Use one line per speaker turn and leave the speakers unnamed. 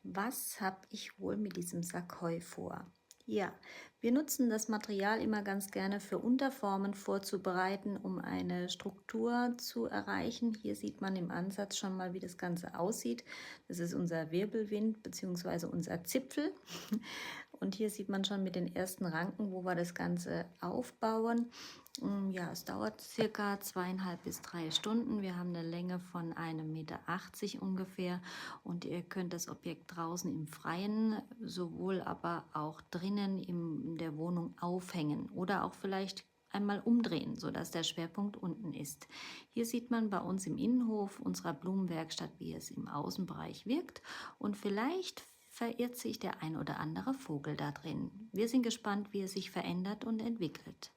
Was habe ich wohl mit diesem Sack Heu vor? Ja, wir nutzen das Material immer ganz gerne für Unterformen vorzubereiten, um eine Struktur zu erreichen. Hier sieht man im Ansatz schon mal, wie das Ganze aussieht. Das ist unser Wirbelwind bzw. unser Zipfel. Und hier sieht man schon mit den ersten Ranken, wo wir das Ganze aufbauen. Ja, es dauert circa 2,5 bis 3 Stunden. Wir haben eine Länge von 1,80 Meter ungefähr und ihr könnt das Objekt draußen im Freien, sowohl aber auch drinnen in der Wohnung aufhängen oder auch vielleicht einmal umdrehen, sodass der Schwerpunkt unten ist. Hier sieht man bei uns im Innenhof unserer Blumenwerkstatt, wie es im Außenbereich wirkt und vielleicht verirrt sich der ein oder andere Vogel da drin. Wir sind gespannt, wie es sich verändert und entwickelt.